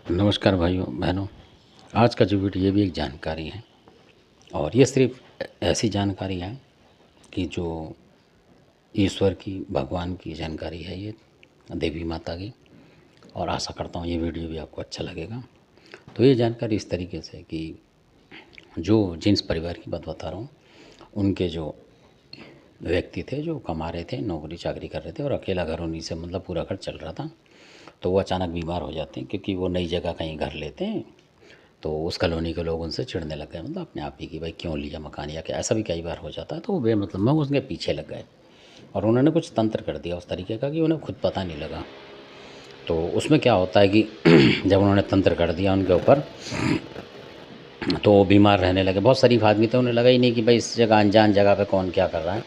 नमस्कार भाइयों बहनों। आज का जो वीडियो ये भी एक जानकारी है और ये सिर्फ ऐसी जानकारी है कि जो ईश्वर की, भगवान की जानकारी है, ये देवी माता की। और आशा करता हूँ ये वीडियो भी आपको अच्छा लगेगा। तो ये जानकारी इस तरीके से कि जिस परिवार की बात बता रहा हूँ, उनके जो व्यक्ति थे जो कमा रहे थे, नौकरी चाकरी कर रहे थे और अकेला घर उन्हीं से मतलब पूरा घर चल रहा था। तो वो अचानक बीमार हो जाते हैं क्योंकि वो नई जगह कहीं घर लेते हैं। तो उस कॉलोनी के लोग उनसे चिढ़ने लग गए, मतलब अपने आप ही कि भाई क्यों लिया मकान, या क्या, ऐसा भी कई बार हो जाता है। तो वो बेमतलब में उसके पीछे लग गए और उन्होंने कुछ तंत्र कर दिया उस तरीके का कि उन्हें खुद पता नहीं लगा। तो उसमें क्या होता है कि जब उन्होंने तंत्र कर दिया उनके ऊपर, तो वो बीमार रहने लगे। बहुत शरीफ आदमी थे, उन्हें लगा ही नहीं कि भाई इस जगह, अनजान जगह पे कौन क्या कर रहा है,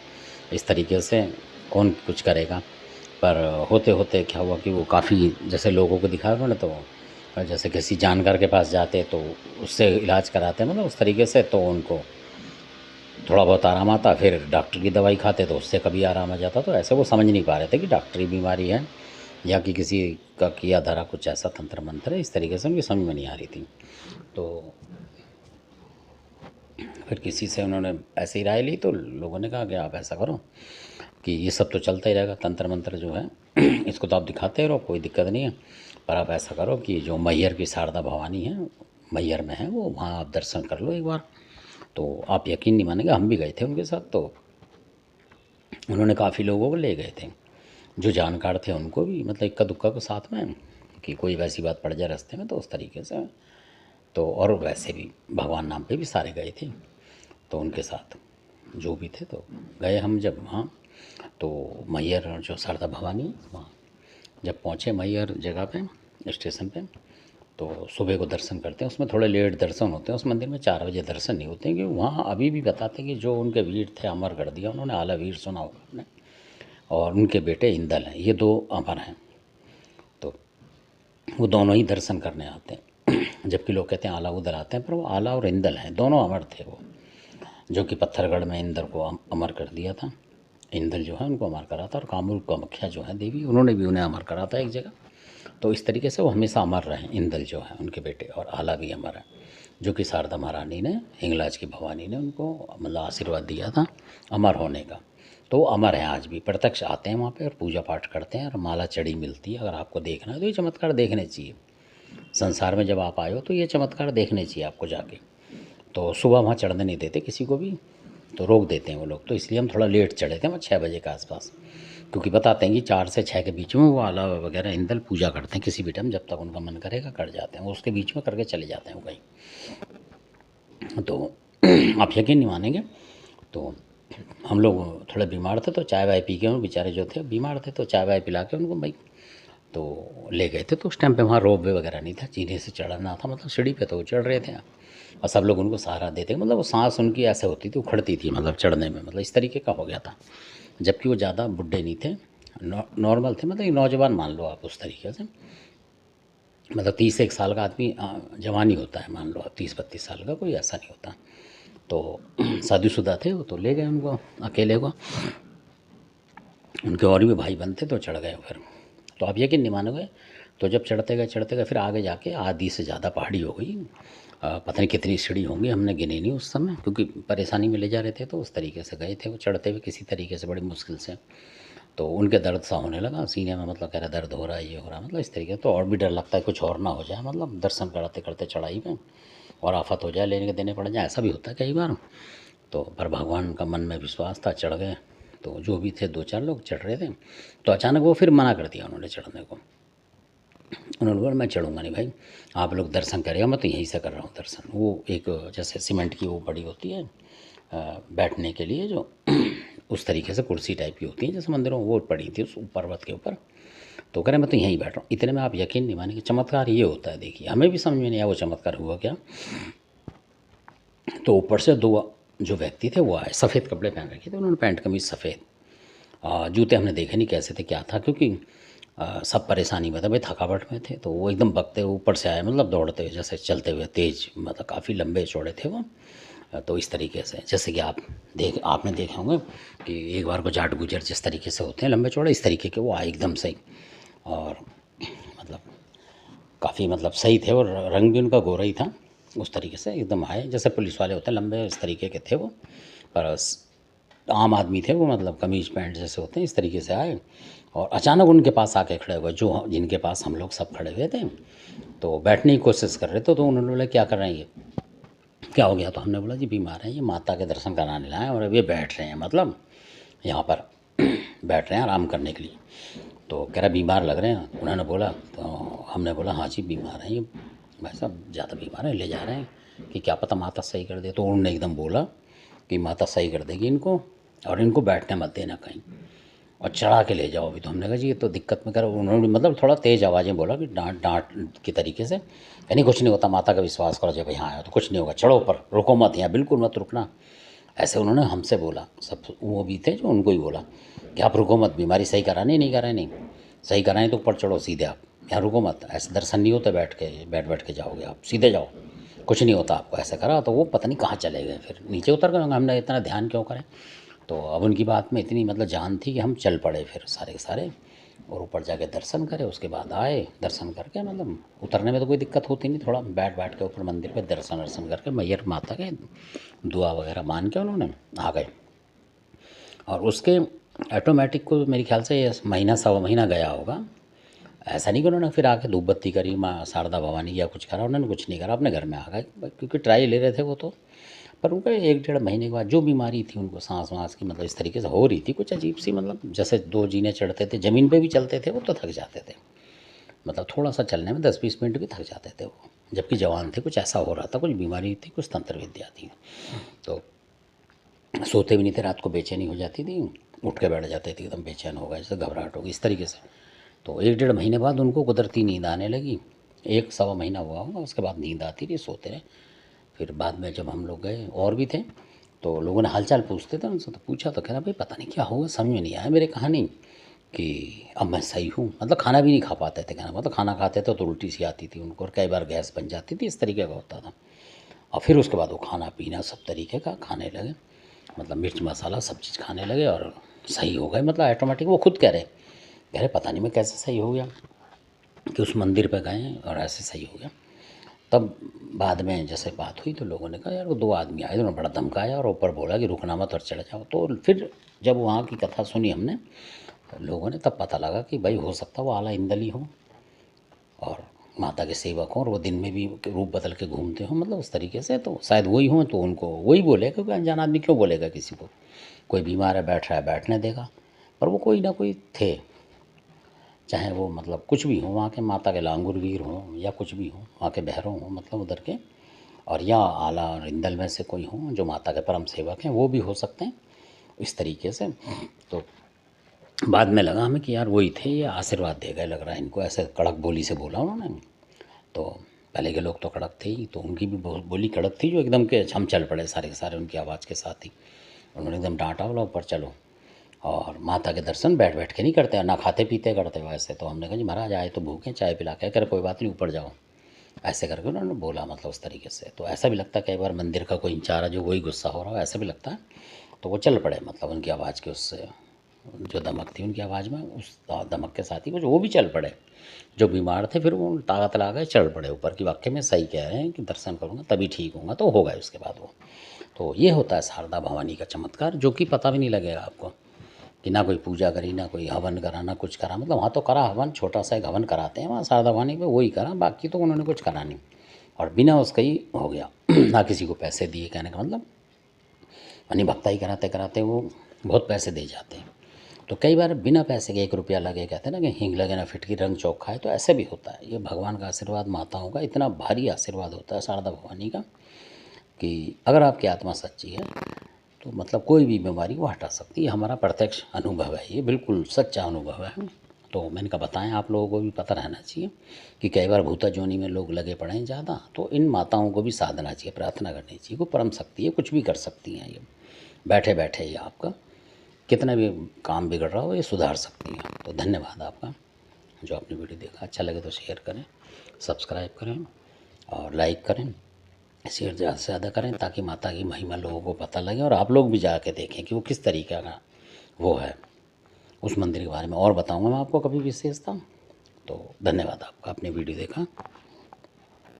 इस तरीके से कौन कुछ करेगा। पर होते होते क्या हुआ कि वो काफ़ी जैसे लोगों को दिखा ना, तो जैसे किसी जानकार के पास जाते तो उससे इलाज कराते, मतलब उस तरीके से, तो उनको थोड़ा बहुत आराम आता। फिर डॉक्टर की दवाई खाते तो उससे कभी आराम आ जाता। तो ऐसे वो समझ नहीं पा रहे थे कि डॉक्टरी बीमारी है या कि किसी का किया धरा कुछ ऐसा तंत्र मंत्र है। इस तरीके से उनकी समझ में नहीं आ रही थी। तो फिर किसी से उन्होंने ऐसे ही राय ली, तो लोगों ने कहा कि आप ऐसा करो कि ये सब तो चलता ही रहेगा, तंत्र मंत्र जो है इसको तो आप दिखाते रहो, कोई दिक्कत नहीं है। पर आप ऐसा करो कि जो मैहर की शारदा भवानी है, मैहर में है वो, वहाँ आप दर्शन कर लो एक बार। तो आप यकीन नहीं मानेंगे, हम भी गए थे उनके साथ। तो उन्होंने काफ़ी लोगों को ले गए थे, जो जानकार थे उनको भी, मतलब इक्का दुक्का को साथ में, कि कोई वैसी बात पड़ जाए रास्ते में तो उस तरीके से। तो और वैसे भी भगवान नाम पे भी सारे गए थे, तो उनके साथ जो भी थे। तो गए हम जब वहाँ, तो मैहर जो शारदा भवानी, वहाँ जब पहुँचे मैहर जगह पे, स्टेशन पे, तो सुबह को दर्शन करते हैं। उसमें थोड़े लेट दर्शन होते हैं उस मंदिर में, 4 बजे दर्शन नहीं होते हैं, क्योंकि वहाँ अभी भी बताते हैं कि जो उनके वीर थे अमर कर दिया उन्होंने। आला वीर सुना होगा आपने, और उनके बेटे इंदल हैं, ये 2 अमर हैं। तो वो दोनों ही दर्शन करने आते हैं। जबकि लोग कहते हैं आला उधर आते हैं, पर वो आला और इंदल हैं, दोनों अमर थे वो, जो कि पत्थरगढ़ में इंदल को अमर कर दिया था। इंदल जो है उनको अमर करा था, और कामरूप कामाख्या जो है देवी, उन्होंने भी उन्हें अमर करा था एक जगह। तो इस तरीके से वो हमेशा अमर रहे, इंदल जो है उनके बेटे, और आला भी अमर है, जो कि शारदा महारानी ने, हिंगलाज की भवानी ने उनको मतलब आशीर्वाद दिया था अमर होने का। तो वो अमर हैं आज भी, प्रत्यक्ष आते हैं वहाँ पे और पूजा पाठ करते हैं, और माला चढ़ी मिलती है। अगर आपको देखना है तो ये चमत्कार देखने चाहिए। संसार में जब आप आए हो तो ये चमत्कार देखने चाहिए आपको जाके। तो सुबह वहाँ चढ़ने नहीं देते किसी को भी, तो रोक देते हैं वो लोग। तो इसलिए हम थोड़ा लेट चढ़े थे, वहाँ 6 बजे के आसपास, क्योंकि बताते हैं कि 4 से 6 के बीच में वो आला वगैरह इंदल पूजा करते हैं किसी भी टाइम, जब तक उनका मन करेगा कर जाते हैं वो, उसके बीच में करके चले जाते हैं वो कहीं। तो आप यकीन नहीं मानेंगे, तो हम लोग थोड़े बीमार थे, तो चाय वाय पी के, उन बेचारे जो थे बीमार थे, तो चाय वाय पिला के उनको भाई तो ले गए थे। तो उस टाइम पे वहाँ रोप वे वगैरह नहीं था, जीने से चढ़ना था, मतलब सीढ़ी पे तो वो चढ़ रहे थे, और सब लोग उनको सहारा देते, मतलब वो सांस उनकी ऐसे होती थी, उखड़ती थी मतलब चढ़ने में, मतलब इस तरीके का हो गया था। जबकि वो ज़्यादा बुढ़े नहीं थे, नॉर्मल थे, मतलब एक नौजवान मान लो आप उस तरीके से। मतलब 30 एक साल का आदमी जवान ही होता है, मान लो आप 30-32 साल का, कोई ऐसा नहीं होता। तो शादीशुदा थे वो, तो ले गए उनको अकेले को। उनके और भी भाई बहन थे, तो चढ़ गए फिर। तो आप यकीन नहीं मानोगे, तो जब चढ़ते गए फिर आगे जाके आधी से ज़्यादा पहाड़ी हो गई। पता नहीं कितनी सीढ़ी होंगी, हमने गिनी नहीं उस समय, क्योंकि परेशानी में ले जा रहे थे, तो उस तरीके से गए थे वो चढ़ते हुए किसी तरीके से, बड़ी मुश्किल से। तो उनके दर्द सा होने लगा सीने में, मतलब कह रहा दर्द हो रहा है, ये हो रहा है, मतलब इस तरीके। तो और भी डर लगता है कुछ और ना हो जाए, मतलब दर्शन करते करते चढ़ाई में और आफत हो जाए, लेने के देने पड़ जाए, ऐसा भी होता है कई बार। तो पर भगवान का मन में विश्वास था, चढ़ गए। तो जो भी थे 2-4 लोग चढ़ रहे थे, तो अचानक वो फिर मना कर दिया उन्होंने चढ़ने को। उन्होंने बोला मैं चढ़ूँगा नहीं भाई, आप लोग दर्शन करेगा, मैं तो यहीं से कर रहा हूँ दर्शन। वो एक जैसे सीमेंट की वो बड़ी होती है बैठने के लिए, जो उस तरीके से कुर्सी टाइप की होती है जैसे मंदिरों, वो पड़ी थी उस पर्वत के ऊपर। तो कह रहे मैं तो यहीं बैठ रहा हूँ। इतने में आप यकीन नहीं मानेंगे, चमत्कार ये होता है, देखिए हमें भी समझ में नहीं आया वो चमत्कार हुआ क्या। तो ऊपर से 2 जो व्यक्ति थे वो आए, सफ़ेद कपड़े पहन रखे थे उन्होंने, पैंट कमीज सफ़ेद। जूते हमने देखे नहीं कैसे थे क्या था, क्योंकि सब परेशानी में थे भाई, थकावट में थे। तो वो एकदम बकते हुए ऊपर से आए, मतलब दौड़ते हुए, जैसे चलते हुए तेज़, मतलब काफ़ी लंबे चौड़े थे वो। तो इस तरीके से जैसे कि आपने देखे होंगे कि एक बार को जाट गुजर जिस तरीके से होते हैं लंबे चौड़े, इस तरीके के वो आए एकदम से ही। और मतलब काफ़ी काफ़ी मतलब सही थे, और रंग भी उनका गोरा ही था, उस तरीके से एकदम आए जैसे पुलिस वाले होते हैं, लंबे इस तरीके के थे वो, पर आम आदमी थे वो, मतलब कमीज पैंट जैसे होते हैं इस तरीके से आए, और अचानक उनके पास आके खड़े हुए, जो जिनके पास हम लोग सब खड़े हुए थे, तो बैठने की कोशिश कर रहे थे। तो उन्होंने बोला क्या कर रहे हैं ये, क्या हो गया? तो हमने बोला जी बीमार हैं, ये माता के दर्शन कराने लाए और अब ये बैठ रहे हैं, मतलब यहाँ पर बैठ रहे हैं आराम करने के लिए। तो कह रहा बीमार लग रहे हैं। उन्होंने बोला, तो हमने बोला हाँ जी बीमार हैं ये भाई साहब, ज़्यादा बीमार हैं, ले जा रहे हैं कि क्या पता माता सही कर दे। तो उन्होंने एकदम बोला कि माता सही कर देगी इनको, और इनको बैठने मत देना कहीं, और चढ़ा के ले जाओ अभी। तो हमने कहा जी ये तो दिक्कत में कर, उन्होंने मतलब थोड़ा तेज़ आवाज़ में बोला कि डांट डांट के तरीके से, यानी कुछ नहीं होता, माता का विश्वास करो, जब यहाँ आया तो कुछ नहीं होगा, चढ़ो ऊपर, रुको मत, यहाँ बिल्कुल मत रुकना, ऐसे उन्होंने हमसे बोला। सब वो भी थे जो उनको ही बोला कि आप रुको मत, बीमारी सही करानी नहीं करानी, नहीं सही कराएं तो ऊपर चढ़ो सीधे, आप यहाँ रुको मत, ऐसे दर्शन नहीं होते बैठ के जाओगे आप, सीधे जाओ, कुछ नहीं होता आपको, ऐसा करा। तो वो पता नहीं कहाँ चले गए, फिर नीचे उतर गए, हमने इतना ध्यान क्यों करें। तो अब उनकी बात में इतनी मतलब जान थी कि हम चल पड़े फिर सारे के सारे, और ऊपर जाके दर्शन करे, उसके बाद आए दर्शन करके, मतलब उतरने में तो कोई दिक्कत होती नहीं, थोड़ा बैठ के ऊपर मंदिर पे दर्शन वर्शन करके मैयर माता के दुआ वगैरह मान के उन्होंने आ गए। और उसके ऑटोमेटिक को मेरे ख्याल से ये महीना सवा महीना गया होगा, ऐसा नहीं कि उन्होंने फिर आके धूप बत्ती करी माँ शारदा भवानी या कुछ करा, उन्होंने कुछ नहीं करा, अपने घर में आ गए, क्योंकि ट्राई ले रहे थे वो तो। पर उनका 1 डेढ़ महीने के बाद जो बीमारी थी उनको सांस वाँस की, मतलब इस तरीके से हो रही थी कुछ अजीब सी, मतलब जैसे 2 जीने चढ़ते थे, ज़मीन पे भी चलते थे वो तो थक जाते थे, मतलब थोड़ा सा चलने में 10-20 मिनट भी थक जाते थे वो, जबकि जवान थे, कुछ ऐसा हो रहा था, कुछ बीमारी थी, कुछ तंत्र विद्या थी। तो सोते भी नहीं थे, रात को बेचैनी हो जाती थी, उठ के बैठ जाते थे एकदम बेचैन हो गए, जैसे घबराहट हो गई इस तरीके से। तो 1 डेढ़ महीने बाद उनको कुदरती नींद आने लगी, 1 सवा महीना हुआ होगा, उसके बाद नींद आती रही, सोते रहे। फिर बाद में जब हम लोग गए और भी थे, तो लोगों ने हालचाल पूछते थे उनसे, तो पूछा तो कह रहा भाई पता नहीं क्या हुआ, समझ में नहीं आया मेरे कहानी कि अब मैं सही हूँ, मतलब खाना भी नहीं खा पाते थे, कहना मतलब खाना खाते थे तो उल्टी सी आती थी उनको, और कई बार गैस बन जाती थी, इस तरीके का होता था। और फिर उसके बाद वो खाना पीना सब तरीके का खाने लगे, मतलब मिर्च मसाला सब चीज़ खाने लगे, और सही हो गए, मतलब ऑटोमेटिक। वो खुद कह रहे पता नहीं मैं कैसे सही हो गया, कि उस मंदिर पे गए और ऐसे सही हो गया। तब बाद में जैसे बात हुई तो लोगों ने कहा यार वो 2 आदमी आए, उन्होंने बड़ा धमकाया और ऊपर बोला कि रुकना मत और चढ़ जाओ। तो फिर जब वहाँ की कथा सुनी हमने तो लोगों ने, तब पता लगा कि भाई हो सकता है वो आला इंदली हो और माता के सेवक हों, और वो दिन में भी रूप बदल के घूमते हों, मतलब उस तरीके से, तो शायद वही हों, तो उनको वही बोले, क्योंकि अनजान आदमी क्यों बोलेगा किसी को, कोई बीमार है बैठ रहा है बैठने देगा। पर वो कोई ना कोई थे, चाहे वो मतलब कुछ भी हो, वहाँ के माता के लांगुर वीर हों या कुछ भी हो, वहाँ के बहरों हों, मतलब उधर के, और या आला रिंदल में से कोई हों जो माता के परम सेवक हैं, वो भी हो सकते हैं इस तरीके से। तो बाद में लगा हमें कि यार वही थे, ये आशीर्वाद दे गए लग रहा है इनको, ऐसे कड़क बोली से बोला उन्होंने। तो पहले के लोग तो कड़क थे ही, तो उनकी भी बोली कड़क थी, जो एकदम के हम चल पड़े सारे के सारे उनकी आवाज़ के साथ ही। उन्होंने एकदम डांटा, बोला ऊपर चलो, और माता के दर्शन बैठ के नहीं करते, ना खाते पीते करते वैसे। तो हमने कहा जी महाराज आए तो भूखे, चाय पिला के, कर कोई बात नहीं ऊपर जाओ, ऐसे करके उन्होंने बोला, मतलब उस तरीके से। तो ऐसा भी लगता है कई बार मंदिर का कोई इंचार्ज है जो वही गुस्सा हो रहा हो, ऐसा भी लगता है। तो वो चल पड़े, मतलब उनकी आवाज़ के उससे जो दमक थी उनकी आवाज़ में, उस दमक के साथ ही वो भी चल पड़े, जो बीमार थे। फिर वो ताकत ला गए, चढ़ पड़े ऊपर की, वाक्य में सही कह रहे हैं कि दर्शन करूँगा तभी ठीक होगा, तो हो गए उसके बाद वो। तो ये होता है शारदा भवानी का चमत्कार, जो कि पता भी नहीं लगेगा आपको कि ना कोई पूजा करी, ना कोई हवन करा, ना कुछ करा, मतलब वहाँ तो करा हवन, छोटा सा एक हवन कराते हैं वहाँ शारदा भवानी पे, वही करा, बाकी तो उन्होंने कुछ करा नहीं, और बिना उसका ही हो गया। ना किसी को पैसे दिए, कहने का मतलब यानी भक्ताई कराते कराते वो बहुत पैसे दे जाते हैं। तो कई बार बिना पैसे के 1 रुपया लगे, कहते हैं ना कि हींग लगे ना फिटकी रंग चोखा है, तो ऐसे भी होता है। ये भगवान का आशीर्वाद, माताओं का इतना भारी आशीर्वाद होता है शारदा भवानी का, कि अगर आपकी आत्मा सच्ची है तो मतलब कोई भी बीमारी वो हटा सकती है। हमारा प्रत्यक्ष अनुभव है, ये बिल्कुल सच्चा अनुभव है। तो मैंने कहा बताएं, आप लोगों को भी पता रहना चाहिए कि कई बार भूता जोनी में लोग लगे पड़े हैं ज़्यादा, तो इन माताओं को भी साधना चाहिए, प्रार्थना करनी चाहिए, कोई परम शक्ति है, कुछ भी कर सकती हैं ये, बैठे बैठे ये आपका कितना भी काम बिगड़ रहा हो ये सुधार सकती हैं। तो धन्यवाद आपका जो आपने वीडियो देखा, अच्छा लगे तो शेयर करें, सब्सक्राइब करें और लाइक करें, शेयर ज़्यादा से ज़्यादा करें, ताकि माता की महिमा लोगों को पता लगे, और आप लोग भी जाके देखें कि वो किस तरीके का वो है। उस मंदिर के बारे में और बताऊंगा मैं आपको कभी विशेषता। तो धन्यवाद आपका, आपने वीडियो देखा।